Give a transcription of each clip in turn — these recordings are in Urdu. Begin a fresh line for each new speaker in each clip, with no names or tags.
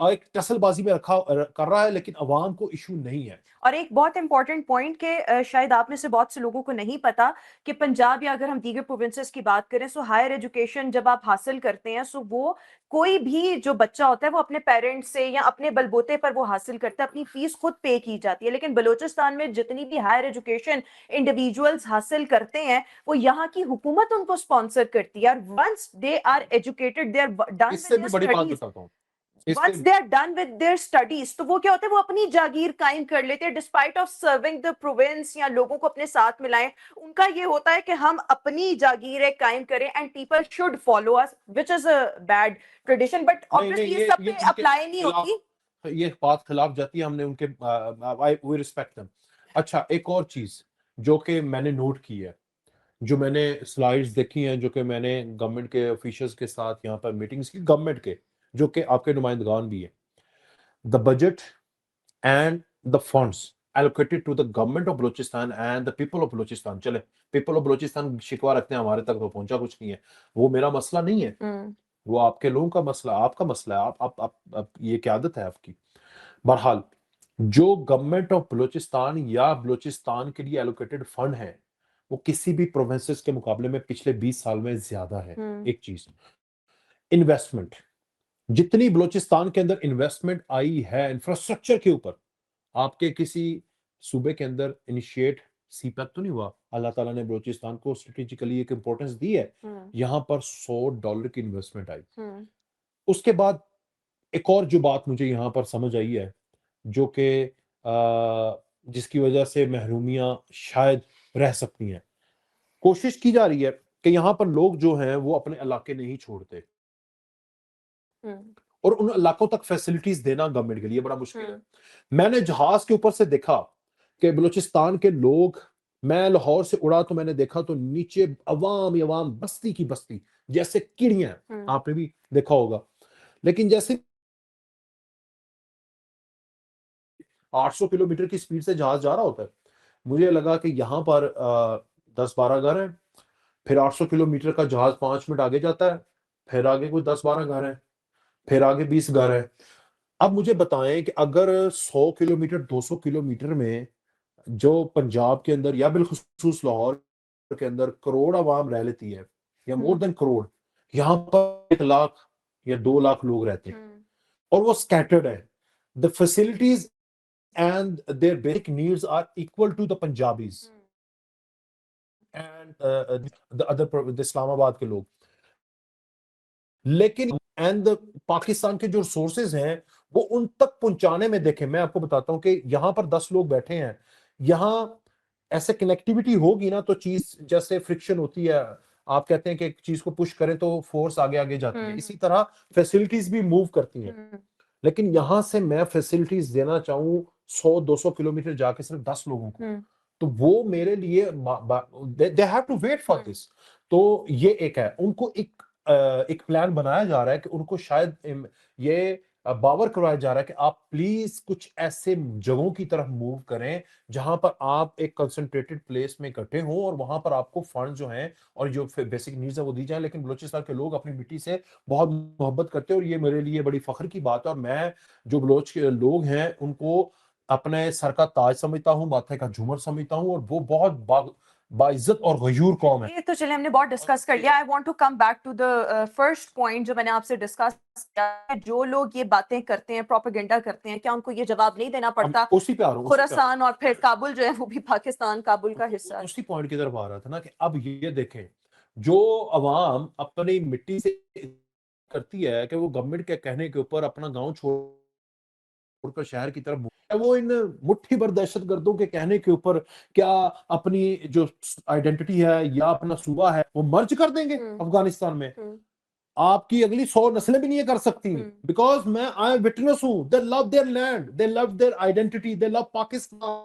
ایک ٹسل بازی میں کر رہا ہے، لیکن عوام کو ایشو نہیں ہے.
اور ایک بہت امپورٹنٹ پوائنٹ کہ شاید آپ میں سے بہت سے لوگوں کو نہیں پتا کہ پنجاب یا اگر ہم دیگر پروونسز کی بات کریں سو ہائر ایجوکیشن جب آپ حاصل کرتے ہیں سو وہ کوئی بھی جو بچہ ہوتا ہے وہ اپنے پیرنٹس سے یا اپنے بلبوتے پر وہ حاصل کرتا ہے، اپنی فیس خود پے کی جاتی ہے. لیکن بلوچستان میں جتنی بھی ہائر ایجوکیشن انڈیویجولز حاصل کرتے ہیں وہ یہاں کی حکومت ان کو اسپانسر کرتی ہے، اور once they are educated, they are done
اس
ود
سے
دیئر
بھی بڑی بات
اسٹڈیز،
بتاتا ہوں، اس سے
once they are done with their studies تو وہ کیا ہوتا ہے وہ اپنی جاگیر قائم کر لیتے ہیں despite of serving the province یا لوگوں کو اپنے ساتھ ملائیں. ان کا یہ ہوتا ہے کہ ہم اپنی جاگیریں قائم کریں and people should follow us which is a bad tradition but
نہیں نہیں،
obviously یہ سب پہ
ان کے
اپلائی نہیں
خلاف،
ہوتی.
یہ بات خلاف جاتی ہے. ہم نے ان کے we respect them. اچھا ایک اور چیز جو کہ میں نے نوٹ کی ہے، جو میں نے سلائیڈز دیکھی ہیں، جو کہ میں نے گورنمنٹ کے آفیشلز کے ساتھ یہاں پر میٹنگز کی، گورنمنٹ کے جو کہ آپ کے نمائندگان بھی ہیں، the budget and the funds allocated to the government of Balochistan and the people of Balochistan. چلے people of Balochistan شکوا رکھتے ہیں ہمارے تک تو پہنچا کچھ نہیں ہے، وہ میرا مسئلہ نہیں ہے، وہ آپ کے لوگوں کا مسئلہ، آپ کا مسئلہ ہے، آپ یہ قیادت ہے آپ کی. بہرحال جو گورنمنٹ آف بلوچستان یا بلوچستان کے لیے ایلوکیٹڈ فنڈ ہے وہ کسی بھی پروونسز کے مقابلے میں پچھلے 20 سال میں زیادہ ہے. ایک چیز انویسٹمنٹ، جتنی بلوچستان کے اندر انویسٹمنٹ آئی ہے انفراسٹرکچر کے اوپر، آپ کے کسی صوبے کے اندر انیشیٹ سی پیک تو نہیں ہوا. اللہ تعالیٰ نے بلوچستان کو اسٹریٹجیکلی ایک امپورٹنس دی ہے، یہاں پر $100 کی انویسٹمنٹ آئی. اس کے بعد ایک اور جو بات مجھے یہاں پر سمجھ آئی ہے، جو کہ جس کی وجہ سے محرومیاں شاید رہ سکتی ہیں، کوشش کی جا رہی ہے کہ یہاں پر لوگ جو ہیں وہ اپنے علاقے نہیں چھوڑتے، اور ان علاقوں تک فیسلٹیز دینا گورنمنٹ کے لیے بڑا مشکل ہے. میں نے جہاز کے اوپر سے دیکھا کہ بلوچستان کے لوگ، میں لاہور سے اڑا تو میں نے دیکھا تو نیچے عوام ہی عوام، بستی کی بستی، جیسے کیڑیاں، آپ نے بھی دیکھا ہوگا. لیکن جیسے 800 کلومیٹر کی سپیڈ سے جہاز جا رہا ہوتا ہے، مجھے لگا کہ یہاں پر 10-12 گھر ہیں، پھر 800 کلومیٹر کا جہاز 5 منٹ آگے جاتا ہے، پھر آگے کوئی 10-12 گھر ہیں، پھر آگے 20 گھر ہیں. اب مجھے بتائیں کہ اگر 100 کلومیٹر 200 کلومیٹر میں جو پنجاب کے اندر یا بالخصوص لاہور کے اندر کروڑ عوام رہ لیتی ہے، یا مور دین کروڑ، یہاں پر 1 لاکھ یا 2 لاکھ لوگ رہتے ہیں اور وہ سکیٹرڈ ہیں. The facilities and their basic needs are equal to the Punjabis and the other the اسلام آباد کے لوگ. لیکن اینڈ پاکستان کے جو ریسورسز ہیں وہ ان تک پہنچانے میں، دیکھیں میں آپ کو بتاتا ہوں کہ یہاں پر 10 لوگ بیٹھے ہیں، یہاں ایسے کنیکٹیوٹی ہوگی نا تو چیز جیسے فرکشن ہوتی ہے، آپ کہتے ہیں کہ ایک چیز کو پش کریں تو فورس آگے آگے جاتی ہے، اسی طرح فیسلٹیز بھی موو کرتی ہیں. لیکن یہاں سے میں فیسلٹیز دینا چاہوں 100-200 کلومیٹر جا کے صرف 10 لوگوں کو، تو وہ میرے لیے they have to wait for this. تو یہ ایک ہے، ان کو ایک پلان بنایا جا رہا ہے کہ ان کو شاید یہ باور کروایا جا رہا ہے کہ آپ پلیز کچھ ایسے جگہوں کی طرف موو کریں جہاں پر آپ ایک کنسنٹریٹڈ پلیس میں اکٹھے ہوں اور وہاں پر آپ کو فنڈ جو ہیں اور جو بیسک نیڈز ہیں وہ دی جائیں. لیکن بلوچستان کے لوگ اپنی مٹی سے بہت محبت کرتے ہیں اور یہ میرے لیے بڑی فخر کی بات ہے، اور میں جو بلوچ کے لوگ ہیں ان کو اپنے سر کا تاج سمجھتا ہوں، ماتھے کا جھومر سمجھتا ہوں، اور وہ بہت باعزت اور غیور قوم ہے.
یہ تو چلے ہم نے بہت ڈسکس کر لیا. I want to come back to the first point جو میں نے آپ سے ڈسکس کیا ہے. جو لوگ یہ باتیں کرتے ہیں، پروپیگنڈا کرتے ہیں، کیا ان کو یہ جواب نہیں دینا پڑتا؟
اسی پہ آ رہا ہوں،
خراسان اور پھر کابل جو ہے وہ بھی پاکستان، کابل کا حصہ ہے.
اسی پوائنٹ کی طرف آ رہا تھا نا کہ اب یہ دیکھیں جو عوام اپنی مٹی سے کرتی ہے کہ وہ گورنمنٹ کے کہنے کے اوپر اپنا گاؤں چھوڑ کر شہر کی طرف، وہ ان مٹھی بھر دہشت گردوں کے کہنے کے اوپر کیا اپنی جو آئیڈینٹی ہے یا اپنا صوبہ ہے وہ مرج کر دیں گے افغانستان میں؟ آپ کی اگلی 100 نسلیں بھی نہیں یہ کر سکتی، بیکاز میں آئی وٹنس ہوں، they love their land, they love their identity, they love Pakistan.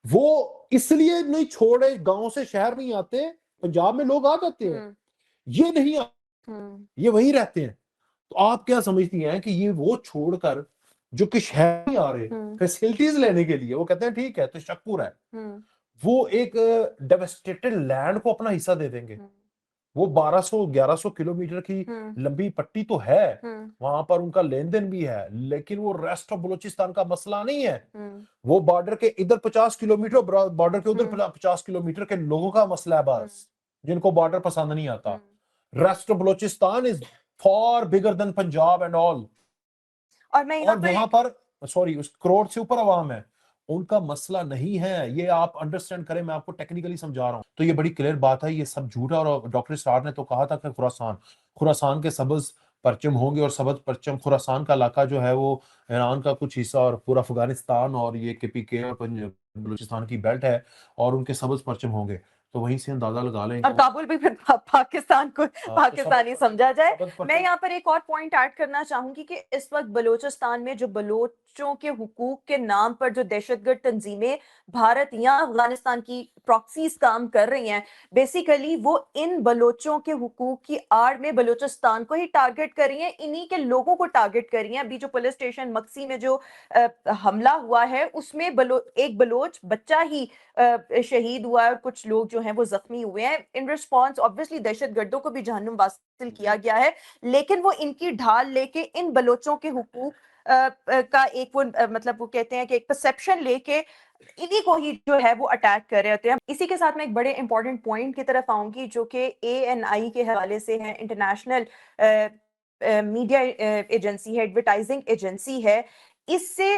وہ اس لیے نہیں چھوڑے، گاؤں سے شہر نہیں آتے، پنجاب میں لوگ آ جاتے ہیں، یہ نہیں یہ وہیں رہتے ہیں. تو آپ کیا سمجھتی ہیں کہ یہ وہ چھوڑ کر جو کہ شہر نہیں آ رہے فیسلٹیز لینے کے لیے، وہ کہتے ہیں ٹھیک ہے تو شکر ہے، وہ ایک ڈیوسٹیٹڈ لینڈ کو اپنا حصہ دے دیں گے؟ وہ 1200-1100 کلومیٹر کی لمبی پٹی تو ہے، وہاں پر ان کا لین دین بھی ہے، لیکن وہ ریسٹ آف بلوچستان کا مسئلہ نہیں ہے. وہ بارڈر کے ادھر 50 کلومیٹر، بارڈر کے ادھر 50 کلومیٹر کے لوگوں کا مسئلہ ہے بس، جن کو بارڈر پسند نہیں آتا. Rest of Balochistan is far bigger than Punjab and all. اور وہاں پر اس کروڑ سے اوپر عوام ہے، ان کا مسئلہ نہیں ہے. یہ آپ انڈرسٹینڈ کریں، میں آپ کو ٹیکنیکلی سمجھا رہا ہوں. تو یہ بڑی کلیئر بات ہے، یہ سب جھوٹ ہے. اور ڈاکٹر اسرار نے تو کہا تھا کہ خراسان کے سبز پرچم ہوں گے، اور سبز پرچم خراسان کا علاقہ جو ہے وہ ایران کا کچھ حصہ اور پورا افغانستان اور یہ KPK اور بلوچستان کی بیلٹ ہے، اور ان کے سبز پرچم ہوں گے. تو وہیں سے اندازہ لگا لیں.
اور کابل بھی پھر پاکستان کو پاکستانی سمجھا جائے. میں یہاں پر ایک اور پوائنٹ ایڈ کرنا چاہوں گی کہ اس وقت بلوچستان میں جو بلوچوں کے حقوق کے نام پر جو دہشت گرد تنظیمیں بھارت یا افغانستان کی پراکسیز کام کر رہی ہیں، بیسیکلی وہ ان بلوچوں کے حقوق کی آڑ میں بلوچستان کو ہی ٹارگٹ کر رہی ہیں، انہی کے لوگوں کو ٹارگٹ کر رہی ہیں. ابھی جو پولیس اسٹیشن مکسی میں جو حملہ ہوا ہے، اس میں ایک بلوچ بچہ ہی شہید ہوا ہے، اور کچھ لوگ جو ہیں وہ زخمی ہوئے ہیں. ان ریسپانس obviously دہشت گردوں کو بھی جہنم واصل کیا گیا ہے، لیکن وہ ان کی ڈھال لے کے ان بلوچوں کے حقوق کا ایک وہ مطلب وہ کہتے ہیں کہ ایک پرسپشن لے کے انہی کو ہی جو ہے وہ اٹیک کر رہے ہوتے ہیں. اسی کے ساتھ میں ایک بڑے امپورٹنٹ پوائنٹ کی طرف آؤں گی، جو کہ ANI کے حوالے سے ہے، انٹرنیشنل میڈیا ایجنسی ہے، ایڈورٹائزنگ ایجنسی ہے. اس سے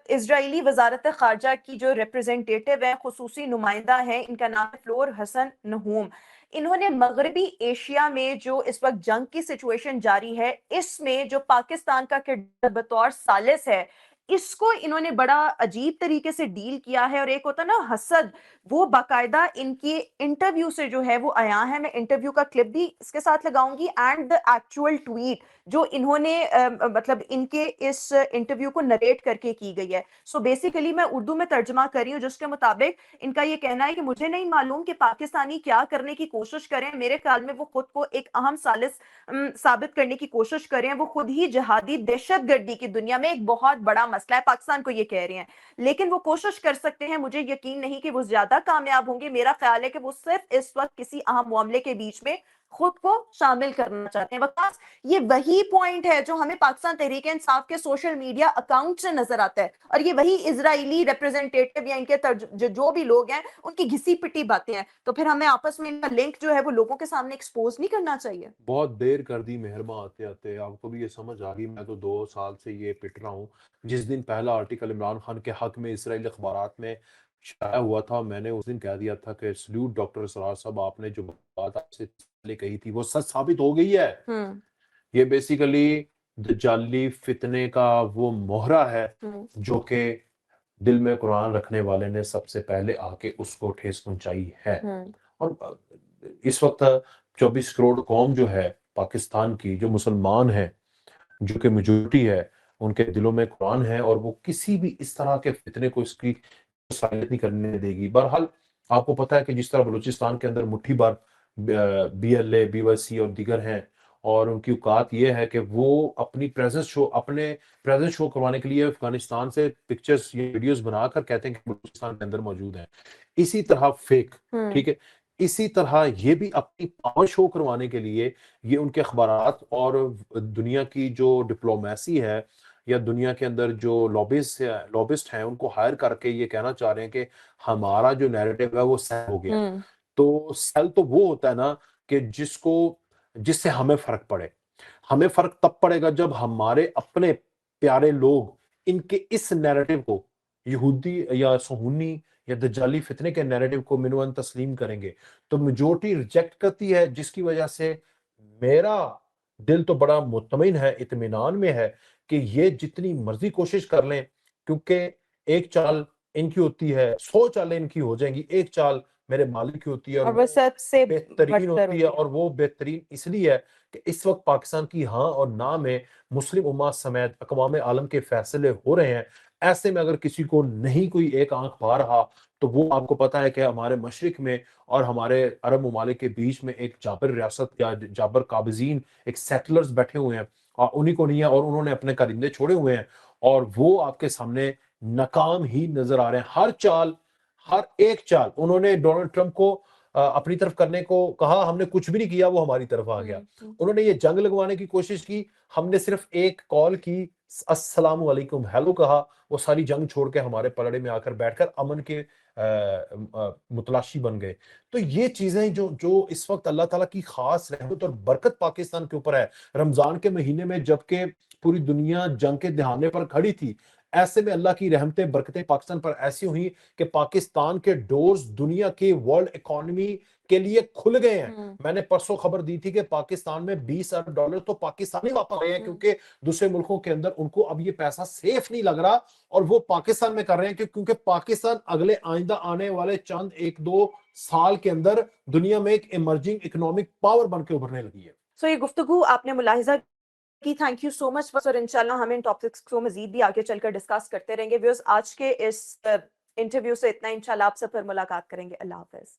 اسرائیلی وزارت خارجہ کی جو ریپرزینٹیٹیو ہیں، خصوصی نمائندہ ہیں، ان کا نام ہے فلور حسن نہوم. انہوں نے مغربی ایشیا میں جو اس وقت جنگ کی سچویشن جاری ہے، اس میں جو پاکستان کا کردار بطور ثالث ہے، اس کو انہوں نے بڑا عجیب طریقے سے ڈیل کیا ہے. اور ایک ہوتا نا حسد، وہ باقاعدہ ان کے انٹرویو سے جو ہے وہ آیا ہے. میں انٹرویو کا کلپ بھی اس کے ساتھ لگاؤں گی، اینڈ دا ایکچوئل ٹویٹ جو انہوں نے مطلب ان کے اس انٹرویو کو نریٹ کر کے کی گئی ہے. سو بیسیکلی میں اردو میں ترجمہ کر رہی ہوں، جس کے مطابق ان کا یہ کہنا ہے کہ مجھے نہیں معلوم کہ پاکستانی کیا کرنے کی کوشش کریں، میرے خیال میں وہ خود کو ایک اہم ثالث ثابت کرنے کی کوشش کریں. وہ خود ہی جہادی دہشت گردی کی دنیا میں ایک بہت بڑا مسئلہ ہے، پاکستان کو یہ کہہ رہے ہیں، لیکن وہ کوشش کر سکتے ہیں. مجھے یقین نہیں کہ وہ زیادہ کامیاب ہوں گے. میرا خیال ہے کہ وہ صرف اس وقت کسی اہم معاملے کے بیچ میں خود کو شامل کرنا چاہتے ہیں. وقاص، یہ وہی پوائنٹ ہے جو ہمیں پاکستان تحریک انصاف کے سوشل میڈیا اکاؤنٹ سے نظر آتا ہے، اور یہ وہی اسرائیلی ریپرزینٹیٹیو یا ان کے جو بھی لوگ ہیں ان کی گھسی پٹی باتیں ہیں. تو پھر ہمیں آپس میں ان کا لنک جو ہے وہ لوگوں کے سامنے ایکسپوز نہیں کرنا چاہیے.
بہت دیر کر دی مہرباں آتے آتے، آپ کو بھی یہ سمجھ آ گئی. میں تو 2 سال سے یہ پٹ رہا ہوں. جس دن پہلا آرٹیکل عمران خان کے حق میں اسرائیلی اخبارات میں شائع ہوا تھا، میں نے اس دن کہہ دیا تھا کہ سلیوٹ ڈاکٹر اسرار صاحب، آپ نے جو بات آپ سے پہلے کہی تھی وہ سچ ثابت ہو گئی ہے. یہ بیسیکلی دجالی فتنے کا وہ مہرہ ہے جو کہ دل میں قرآن رکھنے والے نے سب سے پہلے آ کے اس کو ٹھیس پہنچائی ہے. اور اس وقت 24 کروڑ قوم جو ہے پاکستان کی، جو مسلمان ہیں، جو کہ میجورٹی ہے، ان کے دلوں میں قرآن ہے، اور وہ کسی بھی اس طرح کے فتنے کو اس کی سائلنٹ نہیں کرنے دے گی. بہرحال آپ کو پتہ ہے کہ جس طرح بلوچستان کے اندر مٹھی بھر BLA BYC اور دیگر ہیں، اور ان کی اوقات یہ ہے کہ وہ اپنے پریزنس شو کروانے کے لیے افغانستان سے پکچرز یا ویڈیوز بنا کر کہتے ہیں کہ بلوچستان کے اندر موجود ہیں. اسی طرح فیک، ٹھیک ہے، اسی طرح یہ بھی اپنی پاور شو کروانے کے لیے یہ ان کے اخبارات اور دنیا کی جو ڈپلومیسی ہے یا دنیا کے اندر جو لابسٹ ہیں، ان کو ہائر کر کے یہ کہنا چاہ رہے ہیں کہ ہمارا جو نیریٹو ہے وہ سیل ہو گیا. تو سیل تو وہ ہوتا ہے نا کہ جس سے ہمیں فرق پڑے. ہمیں فرق تب پڑے گا جب ہمارے اپنے پیارے لوگ ان کے اس نیریٹو کو، یہودی یا صہیونی یا دجالی فتنے کے نیریٹو کو منوان تسلیم کریں گے. تو میجورٹی ریجیکٹ کرتی ہے، جس کی وجہ سے میرا دل تو بڑا مطمئن ہے، اطمینان میں ہے کہ یہ جتنی مرضی کوشش کر لیں، کیونکہ ایک چال ان کی ہوتی ہے، 100 چالیں ان کی ہو جائیں گی، ایک چال میرے مالک کی ہوتی ہے، اور وہ سب سے بہترین ہوتی ہے. اور وہ بہترین اس لیے ہے کہ اس وقت پاکستان کی ہاں اور نہ میں مسلم امت سمیت اقوام عالم کے فیصلے ہو رہے ہیں. ایسے میں اگر کسی کو نہیں کوئی ایک آنکھ پا رہا، تو وہ آپ کو پتا ہے کہ ہمارے مشرق میں اور ہمارے عرب ممالک کے بیچ میں ایک جابر ریاست یا جابر قابضین، ایک سیٹلرز بیٹھے ہوئے ہیں، اور انہی کو نہیں ہے، اور انہوں نے اپنے کرندے چھوڑے ہوئے ہیں، اور وہ آپ کے سامنے ناکام ہی نظر آ رہے ہیں. ہر ایک چال انہوں نے ڈونلڈ ٹرمپ کو اپنی طرف کرنے کو کہا, ہم نے کچھ بھی نہیں کیا, وہ ہماری طرف آ گیا. انہوں نے یہ جنگ لگوانے کی کوشش کی, ہم نے صرف ایک کال کی, السلام علیکم ہیلو کہا, وہ ساری جنگ چھوڑ کے ہمارے پلڑے میں آ کر بیٹھ کر امن کے متلاشی بن گئے. تو یہ چیزیں جو اس وقت اللہ تعالیٰ کی خاص رحمت اور برکت پاکستان کے اوپر ہے, رمضان کے مہینے میں جبکہ پوری دنیا جنگ کے دہانے پر کھڑی تھی, ایسے میں اللہ کی رحمتیں برکتیں پاکستان پر ایسی ہوئی کہ پاکستان کے ڈورز دنیا کے ورلڈ اکانومی کے لیے کھل گئے ہیں. میں نے پرسوں خبر دی تھی کہ پاکستان میں $20 ارب تو پاکستانی واپس گئے ہیں, کیونکہ دوسرے ملکوں کے اندر ان کو اب یہ پیسہ سیف نہیں لگ رہا, اور وہ پاکستان میں کر رہے ہیں کیونکہ پاکستان اگلے آئندہ آنے والے چند 1-2 سال کے اندر دنیا میں ایک ایمرجنگ اکنامک پاور بن کے ابھرنے لگی ہے.
سو یہ گفتگو آپ نے ملاحظہ کی, تھینک یو سو مچ, اور انشاءاللہ ہم ان ٹاپکس کو مزید بھی آگے چل کر ڈسکس کرتے رہیں گے. ویورز, آج کے اس انٹرویو سے اتنا, انشاءاللہ آپ سے پھر ملاقات کریں گے. اللہ حافظ.